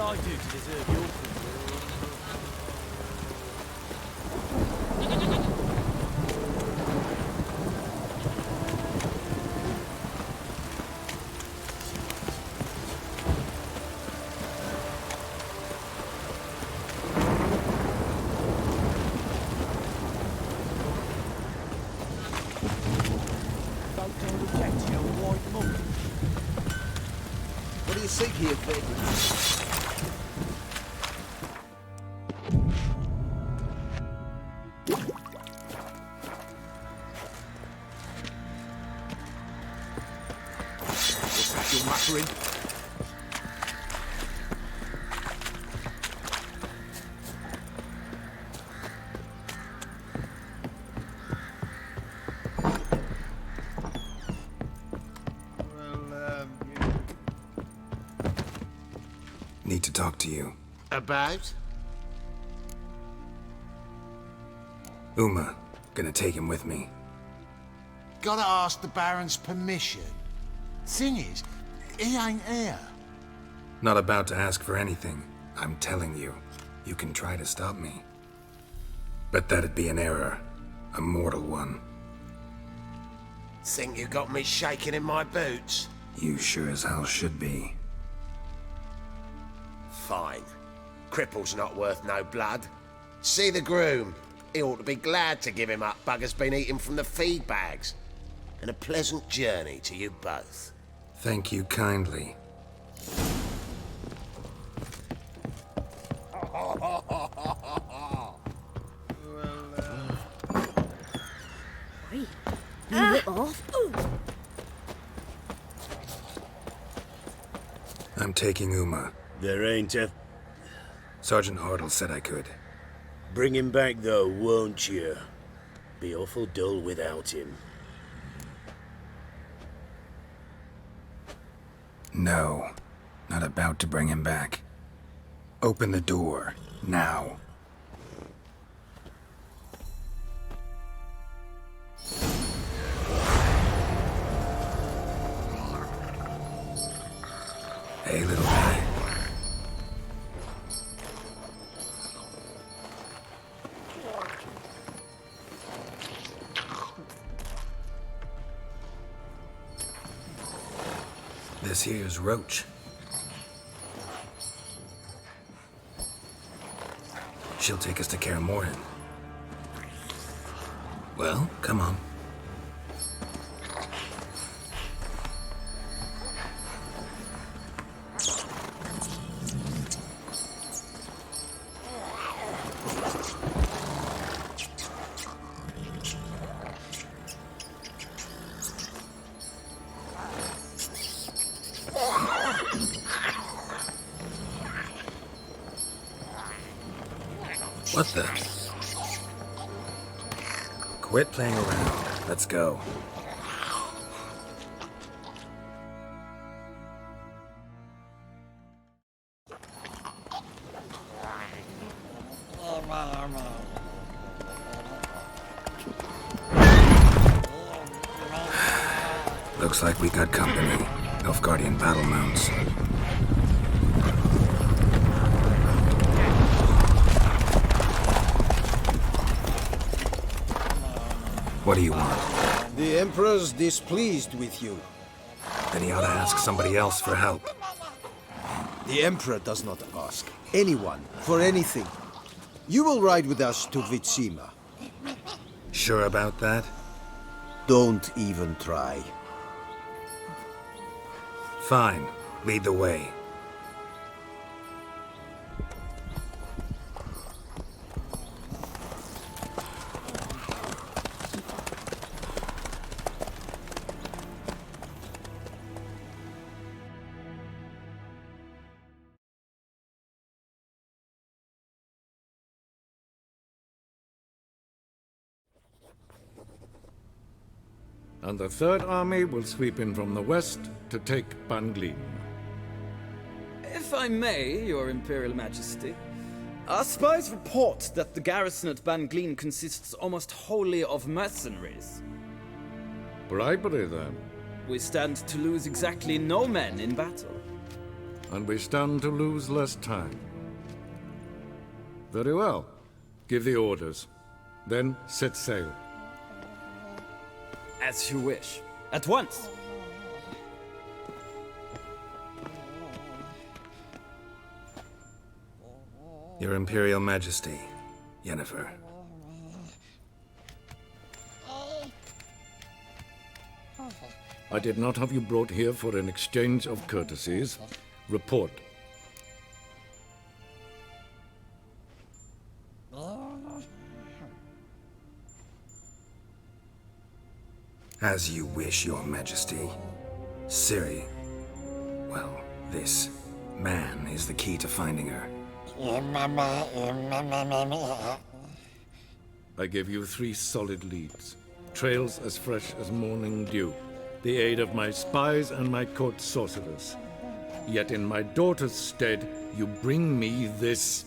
I do to deserve your company? What do you seek here, vagrant? What's that you're muttering? Need to talk to you. About? Uma, gonna take him with me. Gotta ask the Baron's permission. Thing is, he ain't here. Not about to ask for anything. I'm telling you, you can try to stop me. But that'd be an error. A mortal one. Think you got me shaking in my boots? You sure as hell should be. Fine. Cripple's not worth no blood. See the groom. He ought to be glad to give him up. Bugger's been eating from the feed bags. And a pleasant journey to you both. Thank you kindly. I'm taking Uma. There ain't a... Sergeant Hartle said I could. Bring him back though, won't you? Be awful dull without him. No, not about to bring him back. Open the door, now. Hey, little guy. This here's Roach. She'll take us to Kaer Morhen. Well, come on. What the? Quit playing around. Let's go. Looks like we got company. Nilfgaardian battle mounts. What do you want? The Emperor's displeased with you. Then he ought to ask somebody else for help. The Emperor does not ask anyone for anything. You will ride with us to Vitsima. Sure about that? Don't even try. Fine. Lead the way. And the Third Army will sweep in from the west to take Banglin. If I may, Your Imperial Majesty, our spies report that the garrison at Banglin consists almost wholly of mercenaries. Bribery, then? We stand to lose exactly no men in battle. and we stand to lose less time. Very well. Give the orders. Then set sail. As you wish. At once! Your Imperial Majesty, Yennefer. I did not have you brought here for an exchange of courtesies. Report. As you wish, Your Majesty. Ciri, well, this man is the key to finding her. I gave you 3 solid leads. Trails as fresh as morning dew. The aid of my spies and my court sorcerers. Yet in my daughter's stead, you bring me this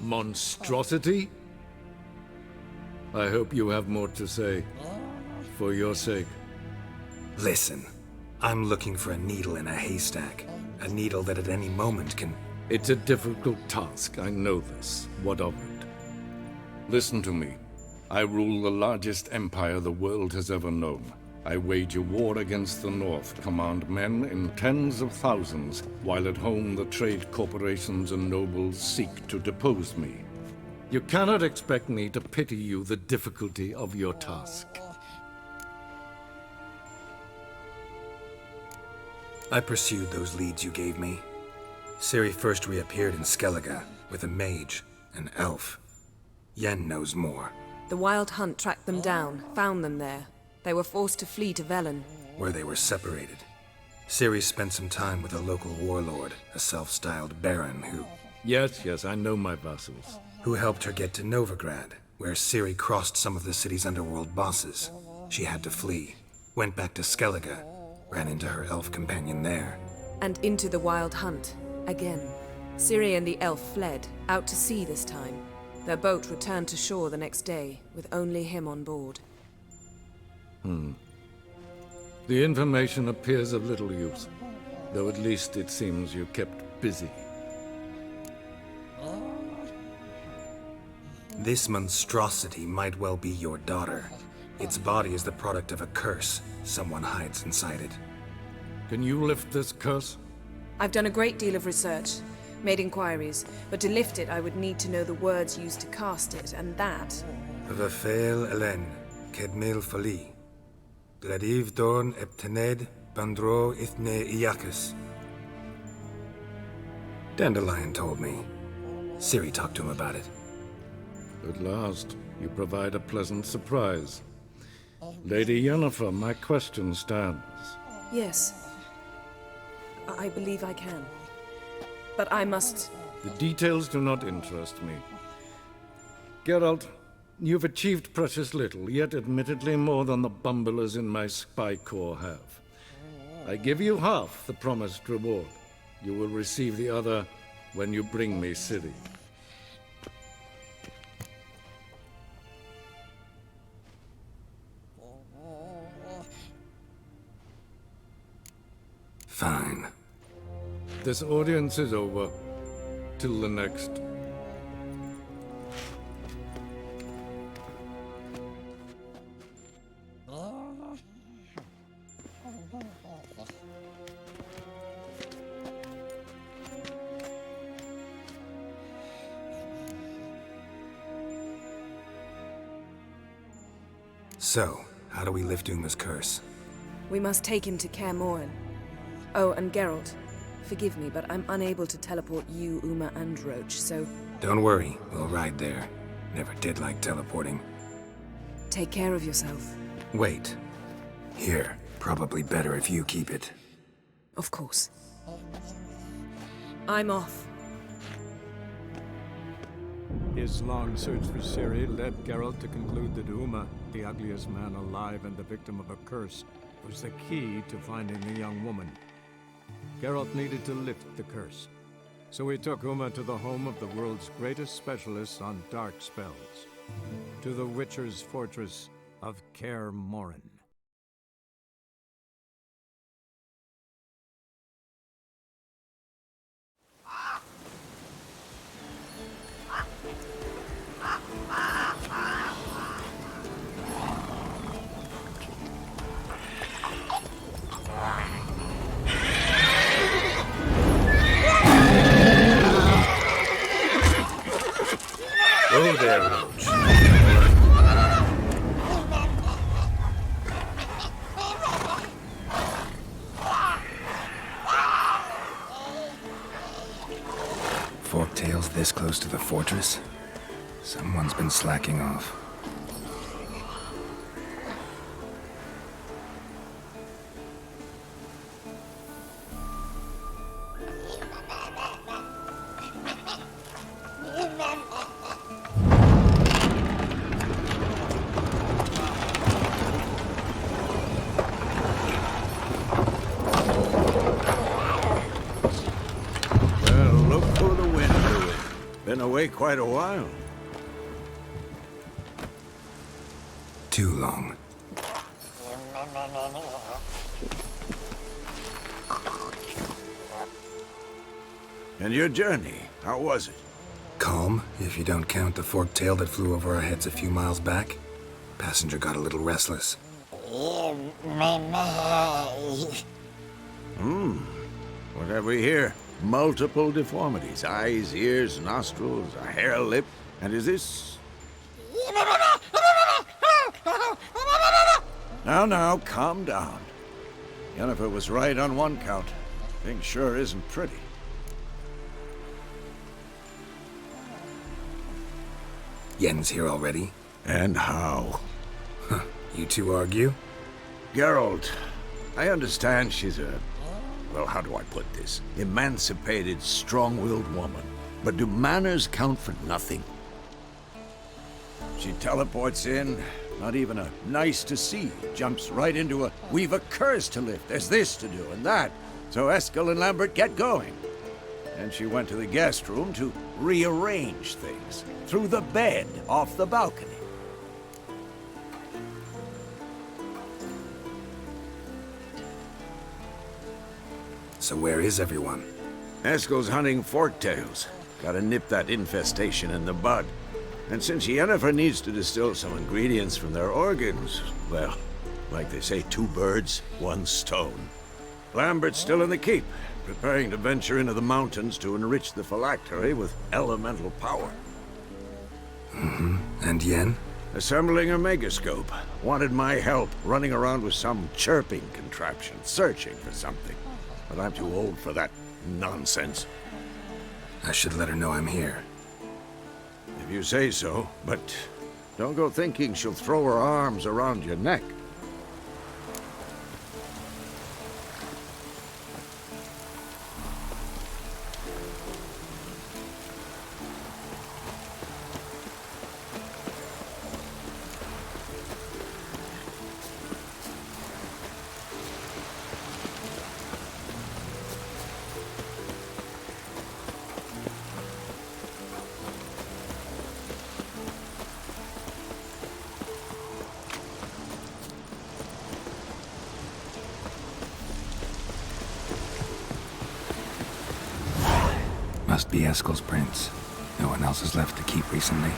monstrosity? I hope you have more to say. For your sake. Listen, I'm looking for a needle in a haystack. A needle that at any moment can... It's a difficult task, I know this. What of it? Listen to me. I rule the largest empire the world has ever known. I wage a war against the North, command men in tens of thousands, while at home the trade corporations and nobles seek to depose me. You cannot expect me to pity you the difficulty of your task. I pursued those leads you gave me. Ciri first reappeared in Skellige with a mage, an elf. Yen knows more. The Wild Hunt tracked them down, found them there. They were forced to flee to Velen. Where they were separated. Ciri spent some time with a local warlord, a self-styled baron who... Yes, I know my vassals. Who helped her get to Novigrad, where Ciri crossed some of the city's underworld bosses. She had to flee, went back to Skellige, ran into her elf companion there. And into the Wild Hunt, again. Ciri and the elf fled, out to sea this time. Their boat returned to shore the next day, with only him on board. The information appears of little use, though at least it seems you kept busy. This monstrosity might well be your daughter. Its body is the product of a curse. Someone hides inside it. Can you lift this curse? I've done a great deal of research, made inquiries, but to lift it I would need to know the words used to cast it, and that... Vafel Elen, Kedmil Fali. Gladiv Dorn Eptened, Bandro Ithne Iacus. Dandelion told me. Ciri talked to him about it. At last, you provide a pleasant surprise. Lady Yennefer, my question stands. Yes. I believe I can. But I must... The details do not interest me. Geralt, you've achieved precious little, yet admittedly more than the bumblers in my spy corps have. I give you half the promised reward. You will receive the other when you bring me Ciri. Fine. This audience is over. Till the next. So, how do we lift Uma's curse? We must take him to Kaer Morhen. Oh, and Geralt, forgive me, but I'm unable to teleport you, Uma, and Roach, so... Don't worry, we'll ride there. Never did like teleporting. Take care of yourself. Wait. Here, probably better if you keep it. Of course. I'm off. His long search for Ciri led Geralt to conclude that Uma, the ugliest man alive and the victim of a curse, was the key to finding the young woman. Geralt needed to lift the curse, so he took Uma to the home of the world's greatest specialists on dark spells, to the Witcher's fortress of Kaer Morhen. It's this close to the fortress? Someone's been slacking off. Well, look who the wind blew in. Been away quite a while. Too long. And your journey, how was it? Calm, if you don't count the forked tail that flew over our heads a few miles back. Passenger got a little restless. What have we here? Multiple deformities. Eyes, ears, nostrils, a hair lip. And is this... Now, calm down. Yennefer was right on one count. Thing sure isn't pretty. Yen's here already? And how? You two argue? Geralt, I understand she's a... Well, how do I put this? Emancipated, strong-willed woman. But do manners count for nothing? She teleports in, not even a nice to see, jumps right into a we've a curse to lift, there's this to do and that. So Eskel and Lambert get going. And she went to the guest room to rearrange things. Through the bed, off the balcony. So where is everyone? Eskel's hunting forktails. Gotta nip that infestation in the bud. And since Yennefer needs to distill some ingredients from their organs, well, like they say, 2 birds, 1 stone. Lambert's still in the keep, preparing to venture into the mountains to enrich the phylactery with elemental power. And Yen? Assembling a megascope. Wanted my help running around with some chirping contraption, searching for something. But I'm too old for that nonsense. I should let her know I'm here. If you say so, but don't go thinking she'll throw her arms around your neck. Must be Eskel's prints. No one else is left to keep recently.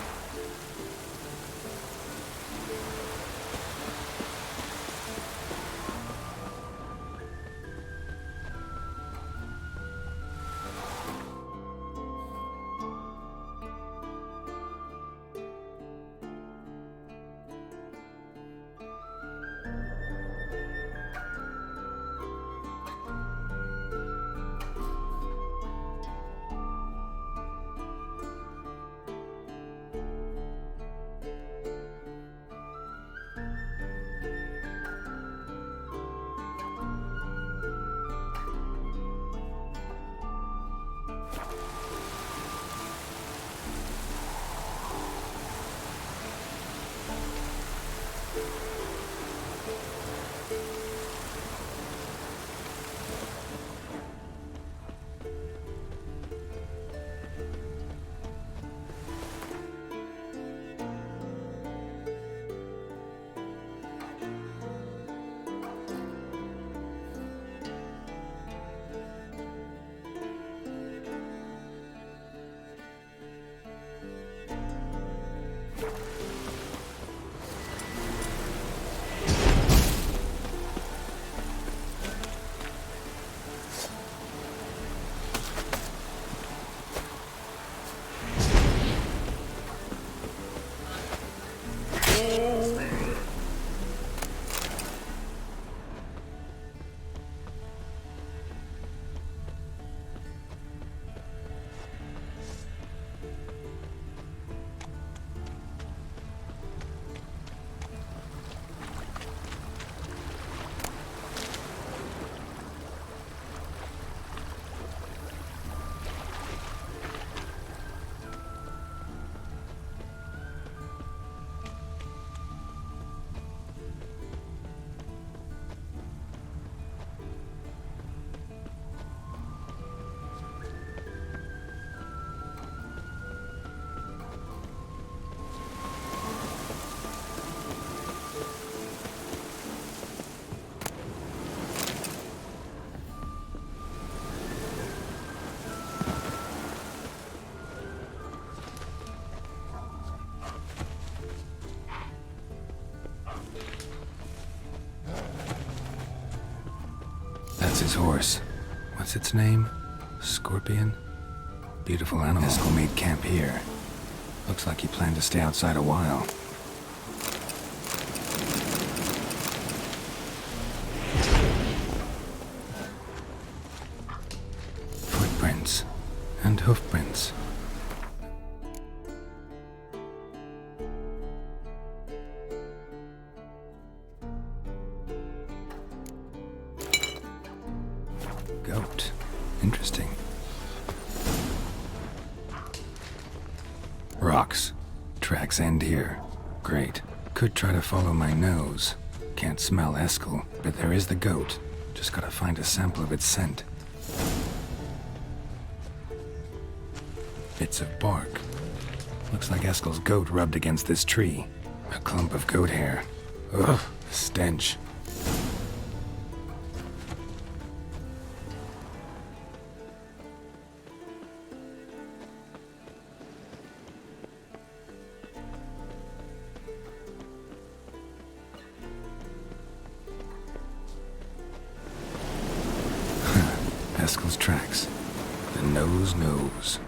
That's his horse. What's its name? Scorpion? Beautiful animal. Eskel made camp here. Looks like he planned to stay outside a while. Footprints and hoofprints. Goat. Interesting. Rocks. Tracks end here. Great. Could try to follow my nose. Can't smell Eskel, but there is the goat. Just gotta find a sample of its scent. Bits of bark. Looks like Eskel's goat rubbed against this tree. A clump of goat hair. Ugh, stench. Eskel's tracks. The nose knows.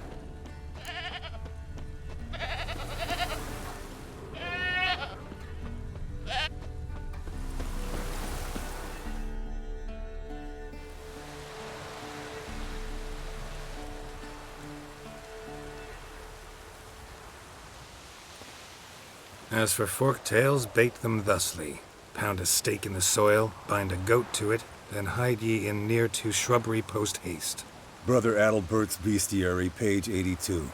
As for forked tails, bait them thusly. Pound a stake in the soil, bind a goat to it, then hide ye in near to shrubbery post haste. Brother Adalbert's Bestiary, page 82.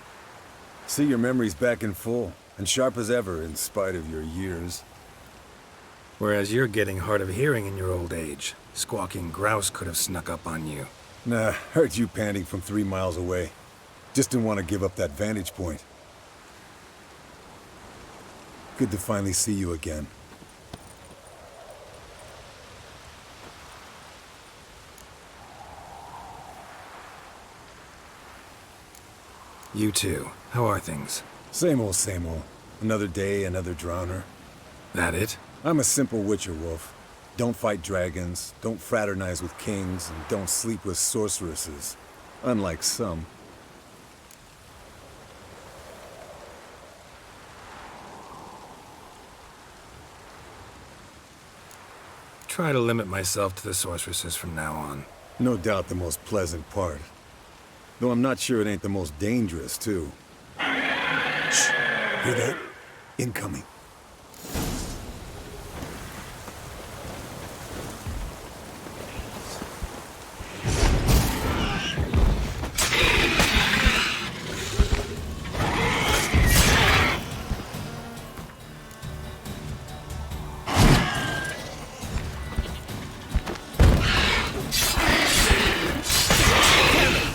See your memories back in full, and sharp as ever in spite of your years. Whereas you're getting hard of hearing in your old age. Squawking grouse could have snuck up on you. Nah, heard you panting from 3 miles away. Just didn't want to give up that vantage point. Good to finally see you again. You too. How are things? Same old, same old. Another day, another drowner. That it? I'm a simple witcher wolf. Don't fight dragons, don't fraternize with kings, and don't sleep with sorceresses. Unlike some. Try to limit myself to the sorceresses from now on. No doubt the most pleasant part. Though I'm not sure it ain't the most dangerous, too. Shh! Hear that? Incoming.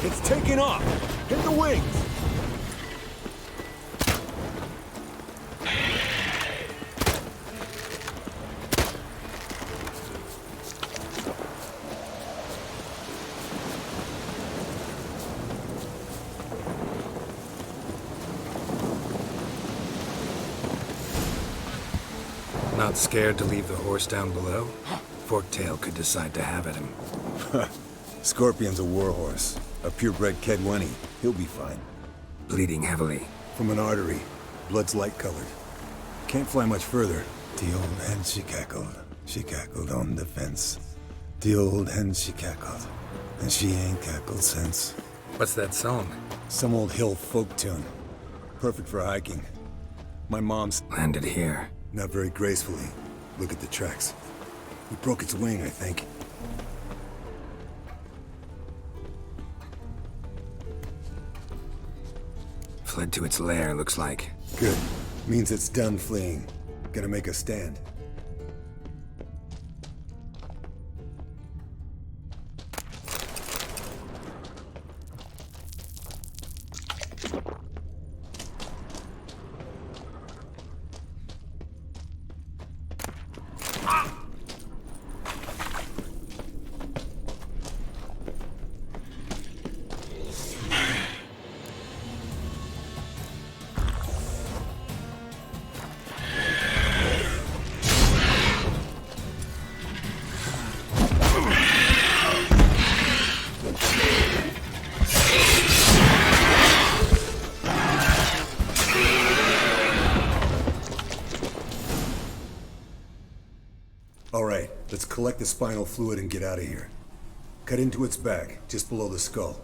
It's taking off! Hit the wings! Not scared to leave the horse down below? Forktail could decide to have at him. Scorpion's a warhorse. A purebred Kedwenny. He'll be fine. Bleeding heavily. From an artery. Blood's light-colored. Can't fly much further. The old hen she cackled. She cackled on the fence. The old hen she cackled. And she ain't cackled since. What's that song? Some old hill folk tune. Perfect for hiking. My mom's Landed here. not very gracefully. Look at the tracks. He broke its wing, I think. Fled to its lair, looks like. Good. Means it's done fleeing. Gonna make a stand. Let's collect the spinal fluid and get out of here. Cut into its back, just below the skull.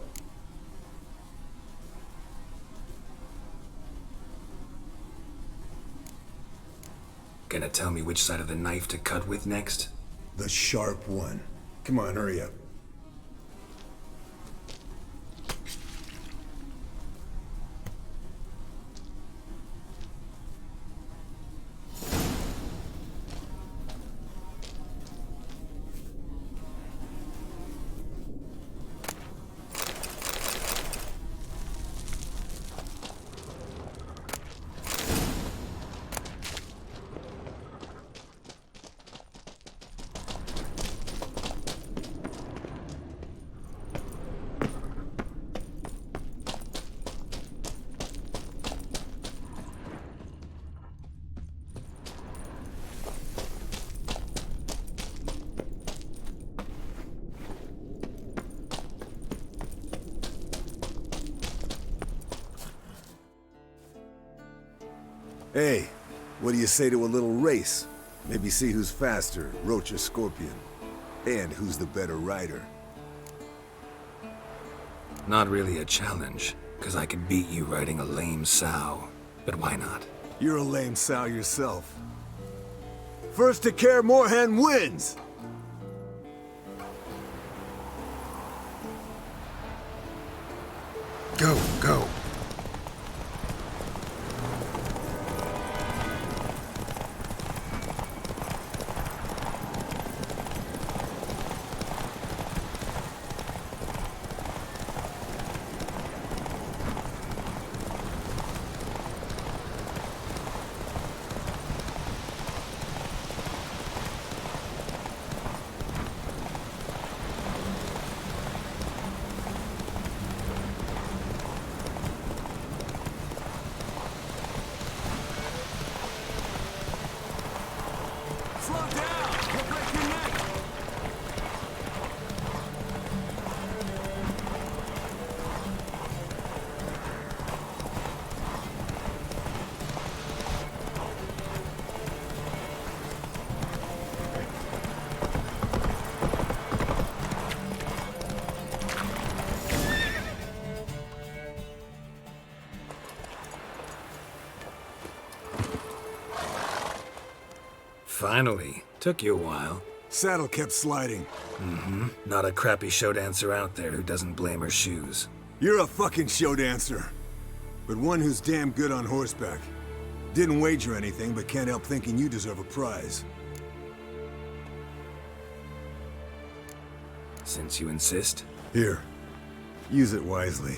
Gonna tell me which side of the knife to cut with next? The sharp one. Come on, hurry up. Hey, what do you say to a little race? Maybe see who's faster, Roach or Scorpion. And who's the better rider. Not really a challenge, because I could beat you riding a lame sow. But why not? You're a lame sow yourself. First to Kaer Morhen wins! Go, go. Finally. Took you a while. Saddle kept sliding. Mm-hmm. Not a crappy show dancer out there who doesn't blame her shoes. You're a fucking show dancer. But one who's damn good on horseback. Didn't wager anything, but can't help thinking you deserve a prize. Since you insist. Here. Use it wisely.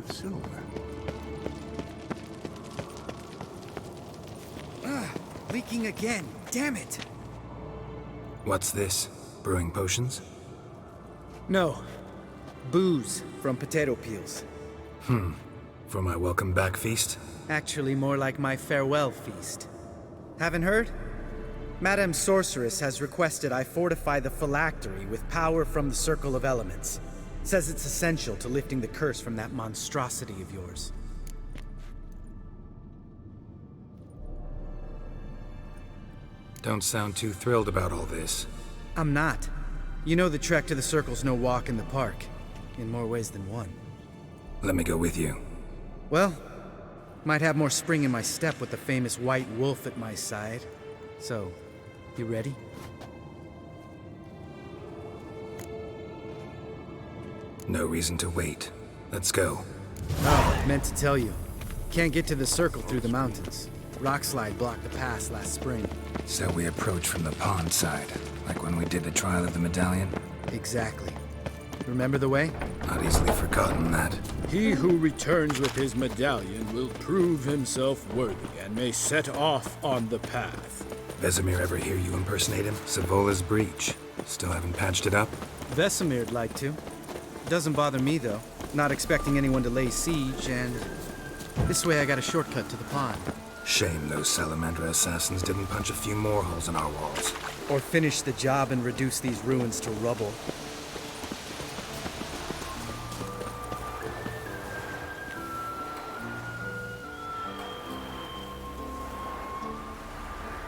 Of silver. Leaking again. Damn it. What's this? Brewing potions? No. Booze from potato peels. For my welcome back feast? Actually, more like my farewell feast. Haven't heard? Madame Sorceress has requested I fortify the phylactery with power from the Circle of Elements. Says it's essential to lifting the curse from that monstrosity of yours. Don't sound too thrilled about all this. I'm not. You know the trek to the Circle's no walk in the park, in more ways than one. Let me go with you. Well, might have more spring in my step with the famous white wolf at my side. So, you ready? No reason to wait. Let's go. Oh, meant to tell you. Can't get to the Circle through the mountains. Rockslide blocked the pass last spring. So we approach from the pond side, like when we did the trial of the medallion? Exactly. Remember the way? Not easily forgotten that. He who returns with his medallion will prove himself worthy and may set off on the path. Vesemir ever hear you impersonate him? Savola's breach. Still haven't patched it up? Vesemir'd like to. Doesn't bother me, though. Not expecting anyone to lay siege, and this way I got a shortcut to the pond. Shame those Salamandra assassins didn't punch a few more holes in our walls. Or finish the job and reduce these ruins to rubble.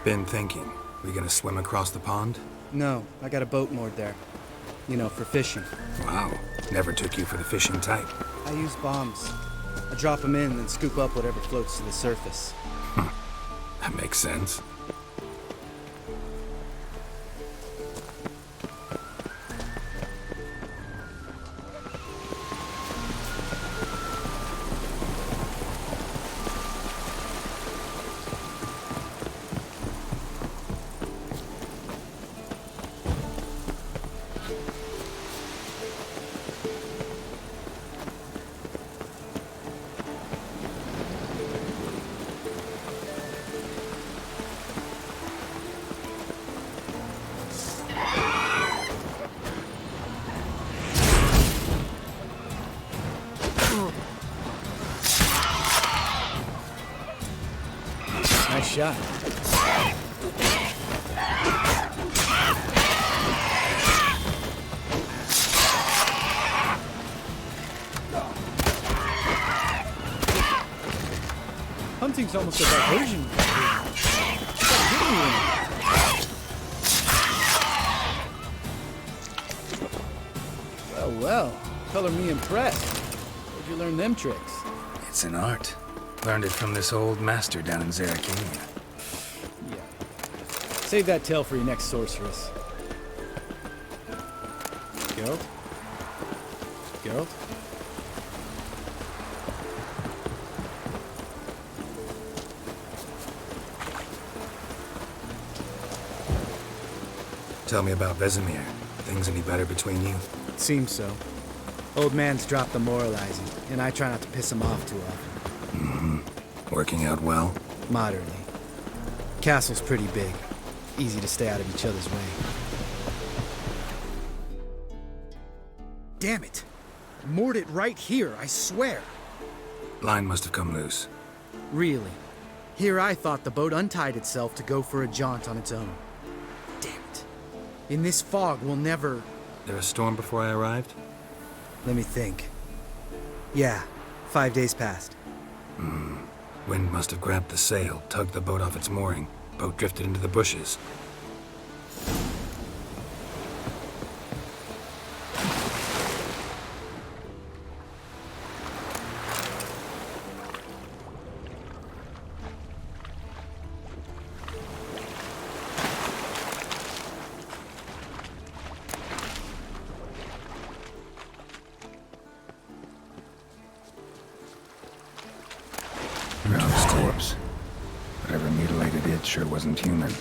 Been thinking. We gonna swim across the pond? No, I got a boat moored there. You know, for fishing. Wow. Never took you for the fishing type. I use bombs. I drop them in and scoop up whatever floats to the surface. That makes sense. Nice shot. Hunting's almost a diversion. Well, well. Color me impressed. Where'd you learn them tricks? It's an art. Learned it from this old master down in Zarakania. Yeah. Save that tale for your next sorceress. Geralt? Geralt? Tell me about Vesemir. Things any better between you? Seems so. Old man's dropped the moralizing, and I try not to piss him off too often. Working out well? Moderately. Castle's pretty big. Easy to stay out of each other's way. Damn it! Moored it right here, I swear! Line must have come loose. Really? Here I thought the boat untied itself to go for a jaunt on its own. Damn it. In this fog, we'll never... There a storm before I arrived? Let me think. Yeah, 5 days passed. Wind must have grabbed the sail, tugged the boat off its mooring. Boat drifted into the bushes. His corpse. Whatever mutilated it sure wasn't human.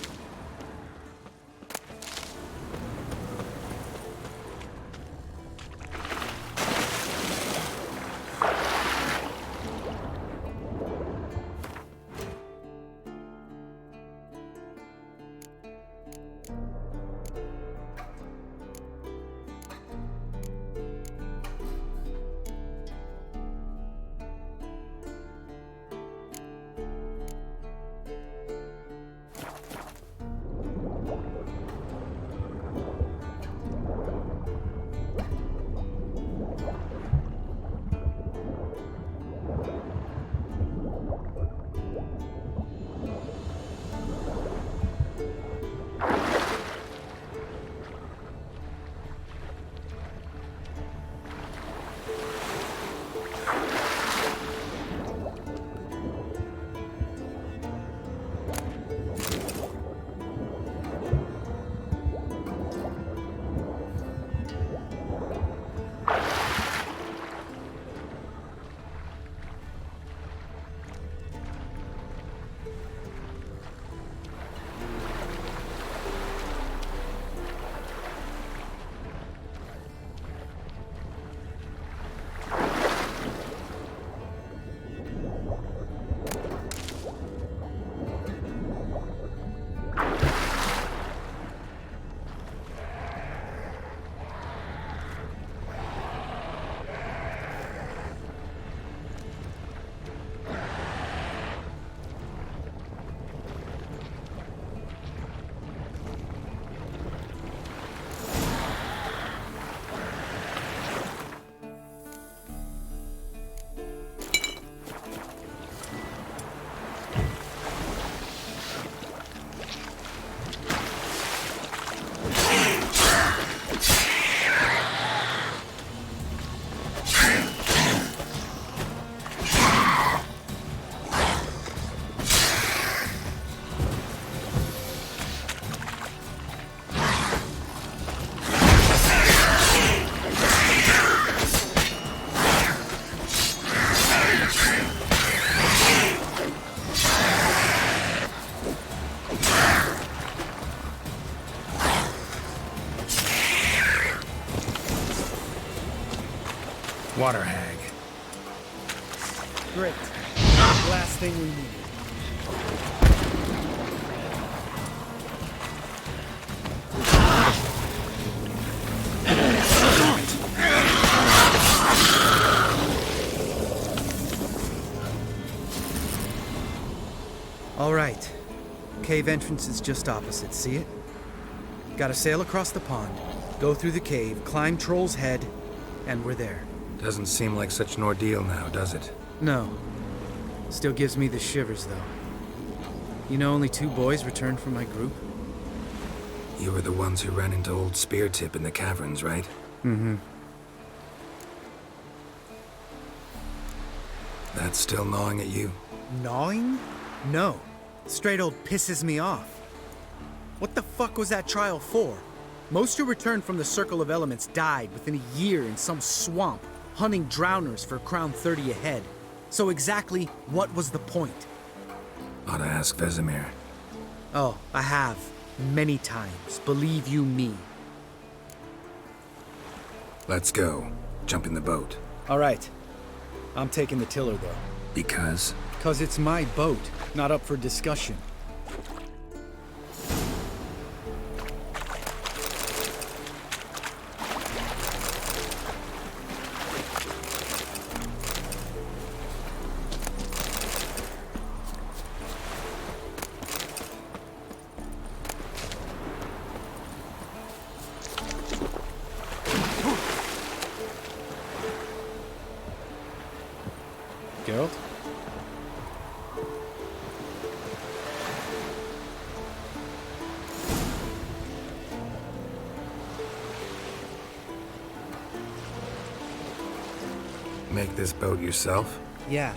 Water hag. Great. Last thing we needed. All right. Cave entrance is just opposite, see it? Gotta sail across the pond, go through the cave, climb Troll's Head, and we're there. Doesn't seem like such an ordeal now, does it? No. Still gives me the shivers, though. You know only 2 boys returned from my group? You were the ones who ran into old Speartip in the caverns, right? Mm-hmm. That's still gnawing at you? Gnawing? No. Straight old pisses me off. What the fuck was that trial for? Most who returned from the Circle of Elements died within a year in some swamp, hunting drowners for Crown 30 a head. So exactly what was the point? Ought to ask Vesemir. Oh, I have. Many times. Believe you me. Let's go. Jump in the boat. All right. I'm taking the tiller, though. Because? 'Cause it's my boat, not up for discussion. Geralt? Make this boat yourself? Yeah.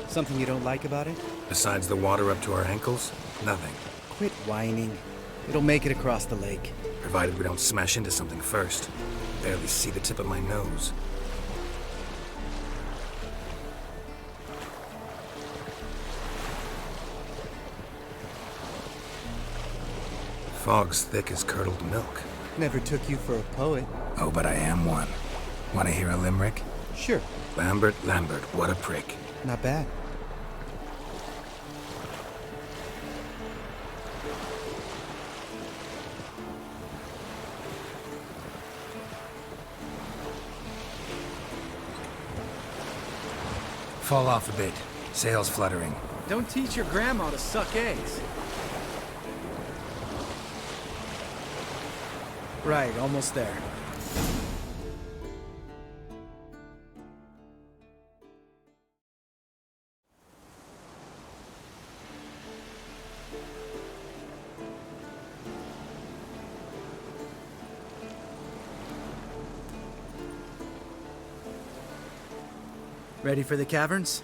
Something you don't like about it? Besides the water up to our ankles? Nothing. Quit whining. It'll make it across the lake. Provided we don't smash into something first. Barely see the tip of my nose. Fog's thick as curdled milk. Never took you for a poet. Oh, but I am one. Want to hear a limerick? Sure. Lambert, Lambert, what a prick. Not bad. Fall off a bit. Sails fluttering. Don't teach your grandma to suck eggs. Right, almost there. Ready for the caverns?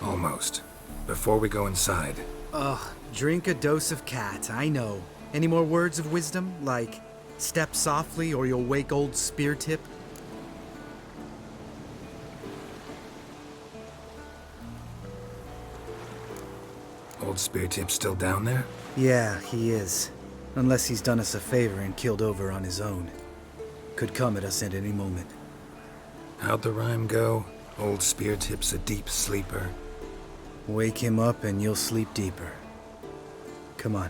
Almost. Before we go inside. Ugh, drink a dose of cat, I know. Any more words of wisdom, like step softly or you'll wake old Speartip? Old Speartip's still down there? Yeah, he is. Unless he's done us a favor and killed over on his own. Could come at us at any moment. How'd the rhyme go? Old Speartip's a deep sleeper. Wake him up and you'll sleep deeper. Come on.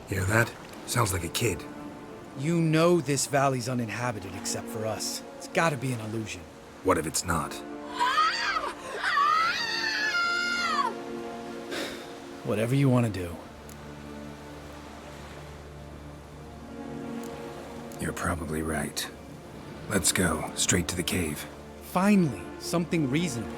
Hear that? Sounds like a kid. You know this valley's uninhabited except for us. It's gotta be an illusion. What if it's not? Whatever you want to do. You're probably right. Let's go, straight to the cave. Finally, something reasonable.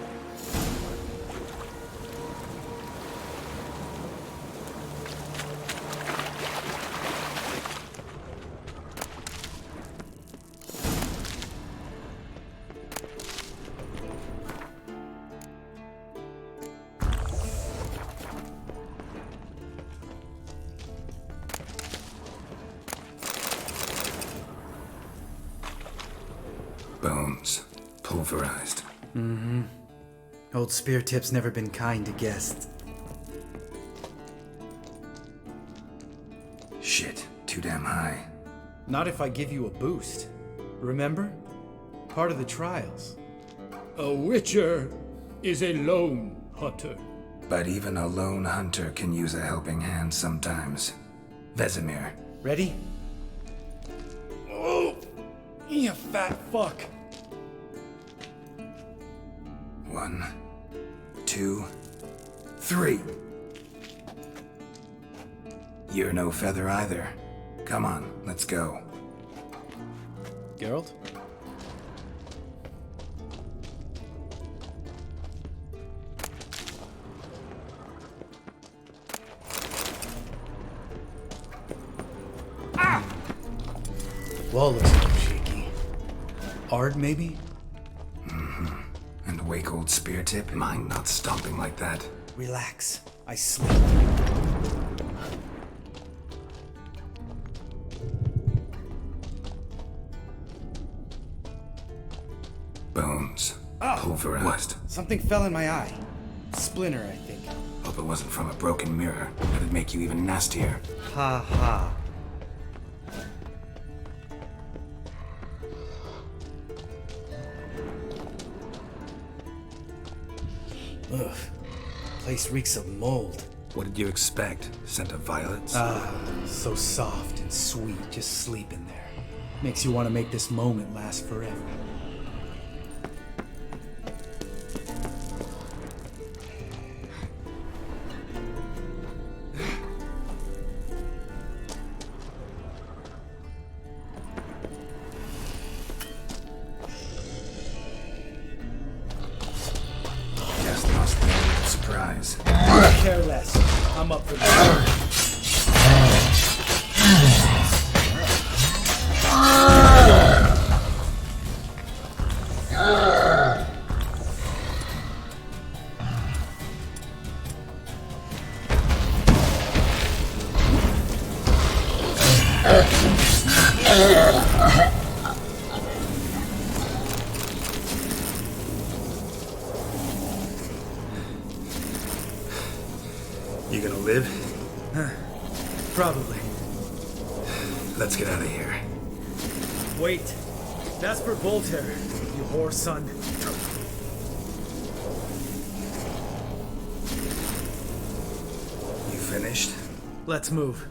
Bones. Pulverized. Mm-hmm. Old Speartip's never been kind to guests. Shit, too damn high. Not if I give you a boost. Remember? Part of the trials. A witcher is a lone hunter. But even a lone hunter can use a helping hand sometimes. Vesemir. Ready? Oh, you fat fuck. 1, 2, 3. You're no feather either. Come on, let's go. Geralt? Wall looks a little shaky. Ard, maybe? And wake old spear tip? Mine not stomping like that. Relax. I sleep. Bones. Oh, Pulverized. something fell in my eye. Splinter, I think. Hope it wasn't from a broken mirror. That'd make you even nastier. Ha ha. Ugh. Place reeks of mold. What did you expect? Scent of violets? So soft and sweet, just sleep in there. Makes you want to make this moment last forever. Just lost the element of surprise. Care less. I'm up for this. You gonna live? Probably. Let's get out of here. Wait. That's for Voltaire, you whore son. You finished? Let's move.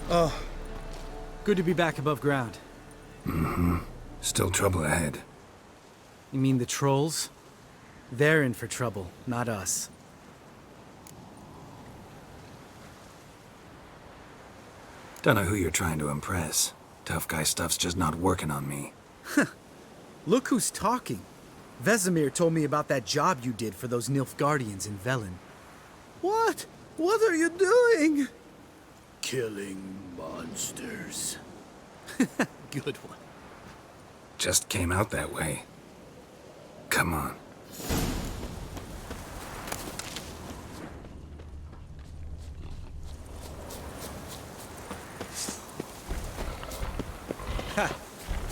Oh, good to be back above ground. Still trouble ahead. You mean the trolls? They're in for trouble, not us. Don't know who you're trying to impress. Tough guy stuff's just not working on me. Look who's talking. Vesemir told me about that job you did for those Nilfgaardians in Velen. What? What are you doing? Killing monsters. Good one. Just came out that way. Come on. Ha!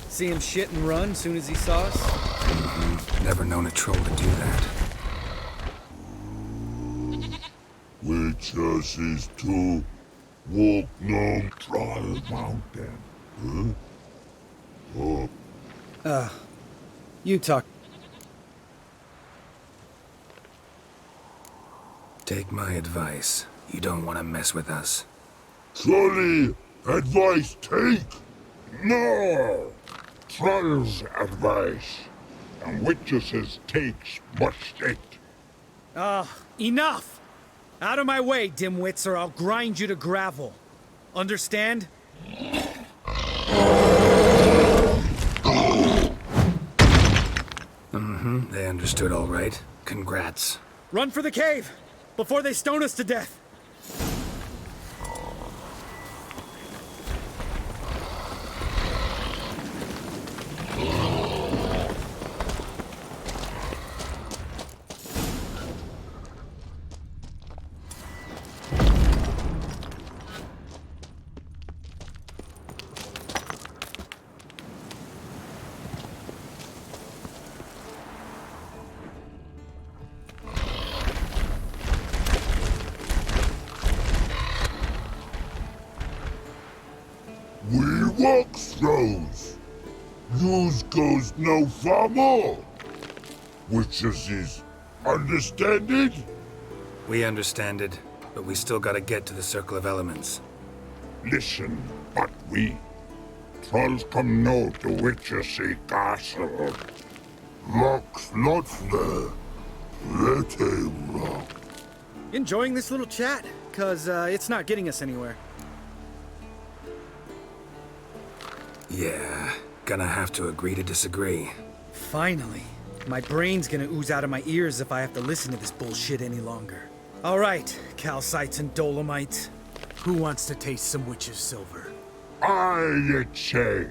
See him shit and run soon as he saw us? Never known a troll to do that. Which is to walk no trial mountain. Huh? Oh. You talk. Take my advice. You don't want to mess with us. Trolley advice take? No! Troll's advice. And witches takes much take. Enough! Out of my way, dimwits, or I'll grind you to gravel. Understand? They understood all right. Congrats. Run for the cave! Before they stone us to death! We walk throws. Yous goes no far more. Witches is understand it? We understand it, but we still gotta get to the Circle of Elements. Listen, but we. Trolls come no to witches castle. Locks not there. Let him rock. Enjoying this little chat? Cause, it's not getting us anywhere. Yeah, gonna have to agree to disagree. Finally. My brain's gonna ooze out of my ears if I have to listen to this bullshit any longer. Alright, calcites and dolomites. Who wants to taste some witch's silver? I say.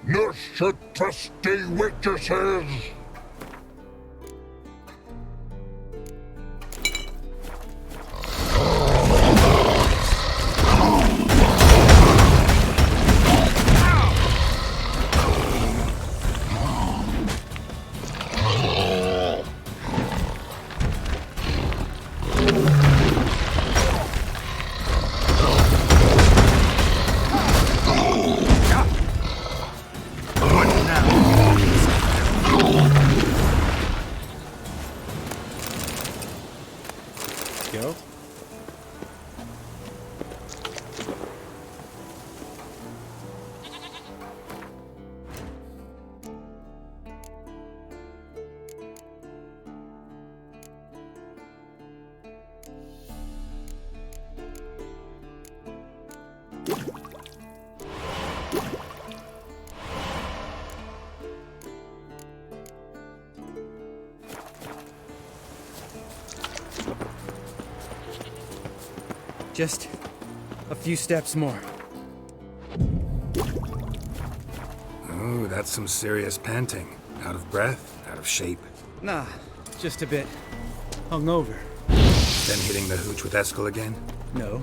No should trusty witches. Go. Just a few steps more. Ooh, that's some serious panting. Out of breath, out of shape. Nah, just a bit. Hungover. Then hitting the hooch with Eskel again? No.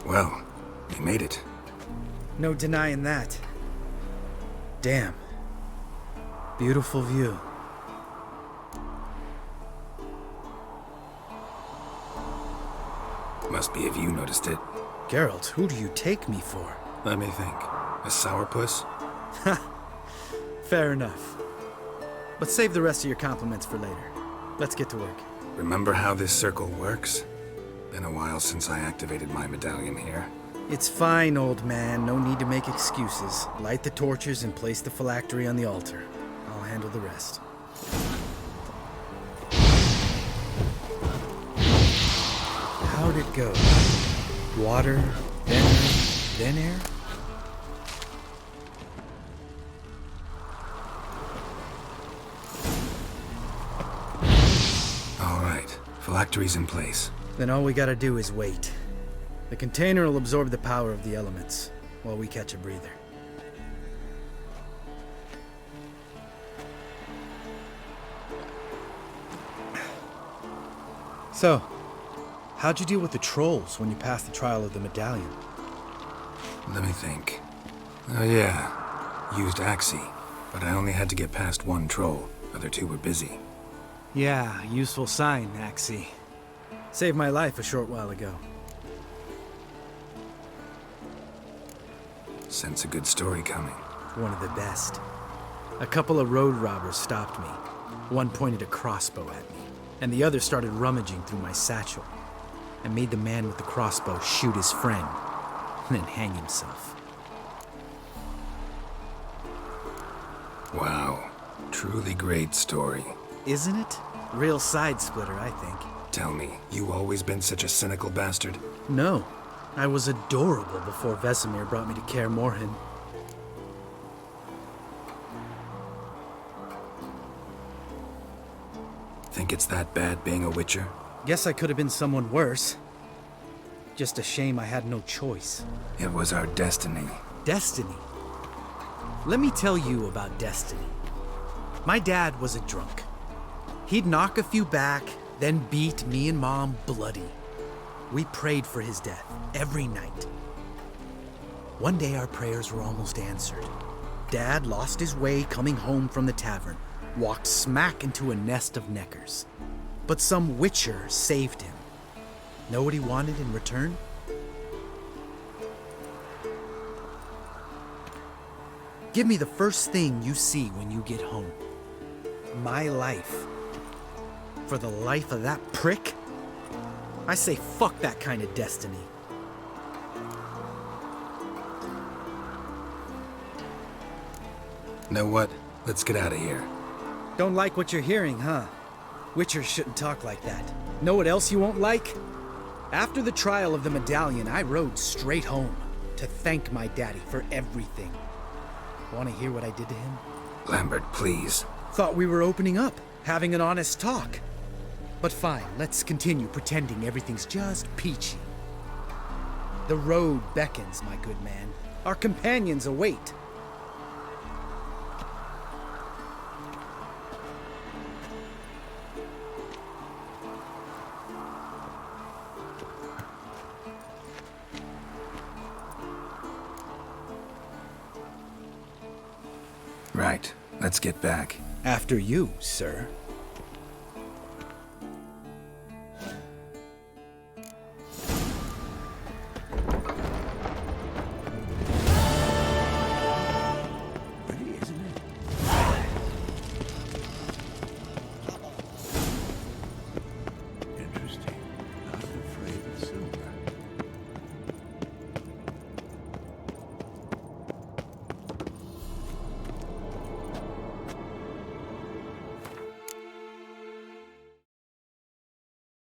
Well, you made it. No denying that. Damn. Beautiful view. Must be if you noticed it. Geralt, who do you take me for? Let me think. A sourpuss? Fair enough. But save the rest of your compliments for later. Let's get to work. Remember how this circle works? Been a while since I activated my medallion here. It's fine, old man. No need to make excuses. Light the torches and place the phylactery on the altar. I'll handle the rest. How'd it go? Water, then air? All right, phylactery's in place. Then all we gotta do is wait. The container will absorb the power of the elements, while we catch a breather. So, How'd you deal with the trolls when you passed the trial of the medallion? Let me think. Oh yeah, used Axie, but I only had to get past one troll. Other two were busy. Yeah, useful sign, Axie. Saved my life a short while ago. Sense a good story coming. One of the best. A couple of road robbers stopped me. One pointed a crossbow at me, and the other started rummaging through my satchel. I made the man with the crossbow shoot his friend, and then hang himself. Wow. Truly great story. Isn't it? Real side splitter, I think. Tell me, you always been such a cynical bastard? No. I was adorable before Vesemir brought me to Kaer Morhen. Think it's that bad being a Witcher? Guess I could have been someone worse. Just a shame I had no choice. It was our destiny. Destiny? Let me tell you about destiny. My dad was a drunk. He'd knock a few back, then beat me and Mom bloody. We prayed for his death every night. One day our prayers were almost answered. Dad lost his way coming home from the tavern, walked smack into a nest of neckers. But some Witcher saved him. Know what he wanted in return? Give me the first thing you see when you get home. My life. For the life of that prick? I say fuck that kind of destiny. Know what? Let's get out of here. Don't like what you're hearing, huh? Witchers shouldn't talk like that. Know what else you won't like? After the trial of the medallion, I rode straight home to thank my daddy for everything. Want to hear what I did to him? Lambert, please. Thought we were opening up, having an honest talk. But fine, let's continue pretending everything's just peachy. The road beckons, my good man. Our companions await. Right. Let's get back. After you, sir.